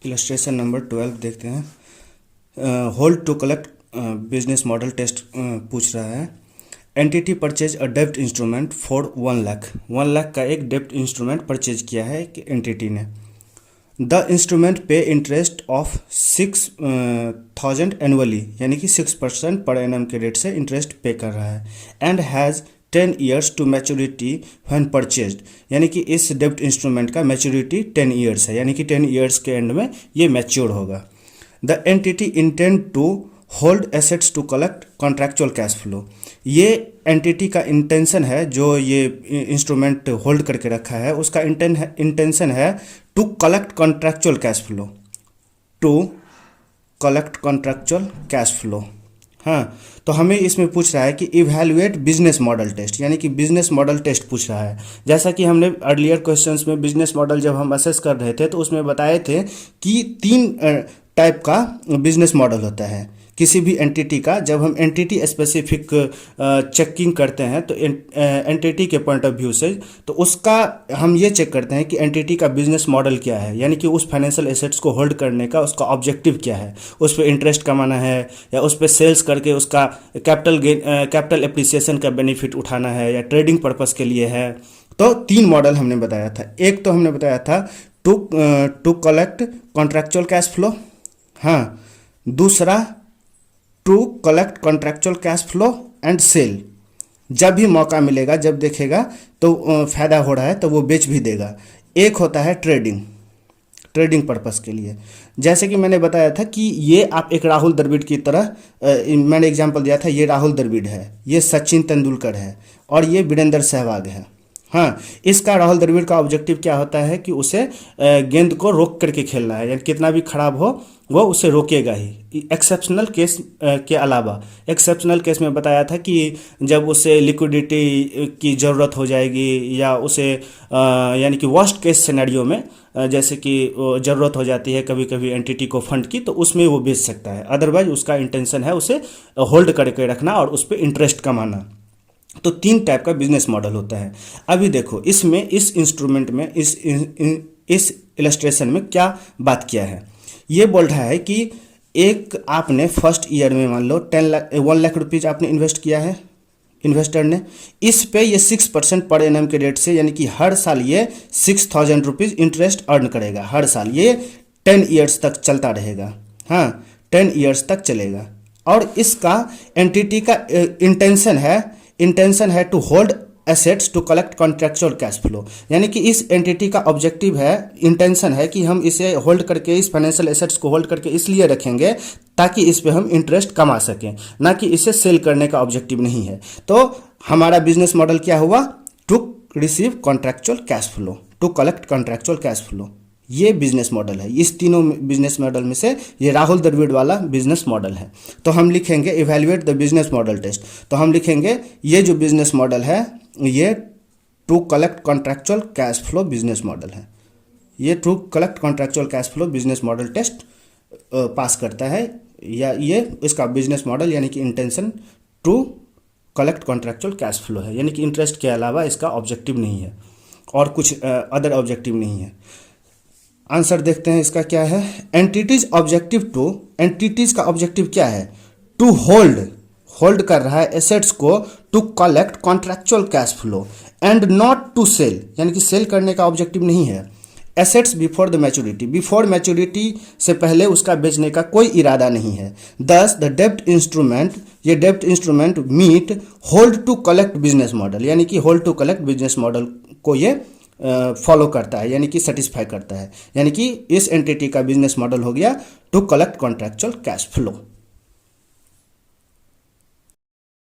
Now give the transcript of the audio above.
Illustration number 12 देखते हैं। Hold to collect business model test पूछ रहा है। एंटिटी परचेज अ डेब्ट इंस्ट्रूमेंट फॉर 1 लाख का एक डेब्ट इंस्ट्रूमेंट परचेज किया है कि एंटिटी ने। द इंस्ट्रूमेंट पे इंटरेस्ट ऑफ 6,000 एनुअली, यानी कि 6% पर एनम के रेट से इंटरेस्ट पे कर रहा है। And has 10 years to maturity when purchased, यानी कि इस डेब्ट इंस्ट्रूमेंट का मैच्योरिटी 10 ईयर्स है, यानी कि 10 ईयर्स के एंड में ये मैच्योर होगा। The entity intend to hold assets to collect contractual cash flow, ये एंटिटी का इंटेंशन है, जो ये इंस्ट्रूमेंट होल्ड करके रखा है उसका इंटेंशन है to collect contractual cash flow, to collect contractual cash flow. हाँ, तो हमें इसमें पूछ रहा है कि इवैल्यूएट बिजनेस मॉडल टेस्ट, यानी कि बिजनेस मॉडल टेस्ट पूछ रहा है। जैसा कि हमने अर्लियर क्वेश्चंस में बिजनेस मॉडल जब हम असेस कर रहे थे तो उसमें बताए थे कि 3 टाइप का बिजनेस मॉडल होता है किसी भी एंटिटी का। जब हम एंटिटी स्पेसिफिक चेकिंग करते हैं तो एंटिटी के पॉइंट ऑफ व्यू से, तो उसका हम ये चेक करते हैं कि एंटिटी का बिजनेस मॉडल क्या है, यानी कि उस फाइनेंशियल एसेट्स को होल्ड करने का उसका ऑब्जेक्टिव क्या है। उस पर इंटरेस्ट कमाना है, या उस पर सेल्स करके उसका कैपिटल एप्रिसिएशन का बेनिफिट उठाना है, या ट्रेडिंग पर्पस के लिए है। तो 3 मॉडल हमने बताया था। एक तो हमने बताया था to collect contractual cash flow, हाँ। दूसरा to collect contractual cash flow and sell, जब भी मौका मिलेगा, जब देखेगा तो फायदा हो रहा है तो वो बेच भी देगा। एक होता है ट्रेडिंग पर्पस के लिए। जैसे कि मैंने बताया था कि ये आप एक राहुल द्रविड़ की तरह, मैंने एग्जांपल दिया था, ये राहुल द्रविड़ है, ये सचिन तेंदुलकर है और ये वीरेंद्र सहवाग है। हाँ, इसका राहुल द्रविड़ का ऑब्जेक्टिव क्या होता है कि उसे गेंद को रोक करके खेलना है, यानी कितना भी खराब हो वो उसे रोकेगा ही। एक्सेप्शनल केस के अलावा, एक्सेप्शनल केस में बताया था कि जब उसे लिक्विडिटी की ज़रूरत हो जाएगी, या उसे यानी कि वर्स्ट केस सिनेरियो में जैसे कि ज़रूरत हो जाती है कभी कभी एंटिटी को फंड की, तो उसमें वो बेच सकता है। अदरवाइज उसका इंटेंशन है उसे होल्ड करके रखना और उस पर इंटरेस्ट कमाना। तो 3 टाइप का बिजनेस मॉडल होता है। अभी देखो इसमें, इस इंस्ट्रूमेंट में, इस इलस्ट्रेशन में क्या बात किया है। ये बोल रहा है कि एक आपने फर्स्ट ईयर में मान लो 1 लाख रुपीज़ आपने इन्वेस्ट किया है, इन्वेस्टर ने। इस पे ये 6% पर एनम के रेट से, यानी कि हर साल ये 6,000 रुपीज़ इंटरेस्ट अर्न करेगा हर साल। ये 10 ईयर्स तक चलता रहेगा, हाँ, 10 ईयर्स तक चलेगा। और इसका एंटिटी का इंटेंशन है to hold assets to collect contractual cash flow, यानी कि इस एंटिटी का ऑब्जेक्टिव है, इंटेंशन है कि हम इसे होल्ड करके, इस फाइनेंशियल एसेट्स को होल्ड करके इसलिए रखेंगे ताकि इस पे हम इंटरेस्ट कमा सकें, ना कि इसे सेल करने का ऑब्जेक्टिव नहीं है। तो हमारा बिजनेस मॉडल क्या हुआ? To receive contractual cash flow, to collect contractual cash flow, ये बिजनेस मॉडल है। इस तीनों बिजनेस मॉडल में से ये राहुल द्रविड़ वाला बिजनेस मॉडल है। तो हम लिखेंगे evaluate the business model test. तो हम लिखेंगे ये जो बिजनेस मॉडल है ये to collect contractual cash flow business model है। ये to collect contractual cash flow business model test pass करता है, या ये इसका बिजनेस मॉडल यानी कि intention to collect contractual cash flow है, यानी कि इंटरेस्ट के अलावा इसका ऑब्जेक्टिव नहीं है और कुछ अदर ऑब्जेक्टिव नहीं है। आंसर देखते हैं इसका क्या है। एंटिटीज का ऑब्जेक्टिव क्या है? टू होल्ड कर रहा है एसेट्स को to collect contractual cash flow and not to sell, यानी कि सेल करने का ऑब्जेक्टिव नहीं है। एसेट्स बिफोर द मैच्योरिटी से पहले उसका बेचने का कोई इरादा नहीं है। दस द डेब्ट instrument meet hold to collect business model, यानी कि hold to collect business model को ये फॉलो करता है, यानी कि सेटिस्फाई करता है। यानी कि इस एंटिटी का बिजनेस मॉडल हो गया to collect contractual cash flow.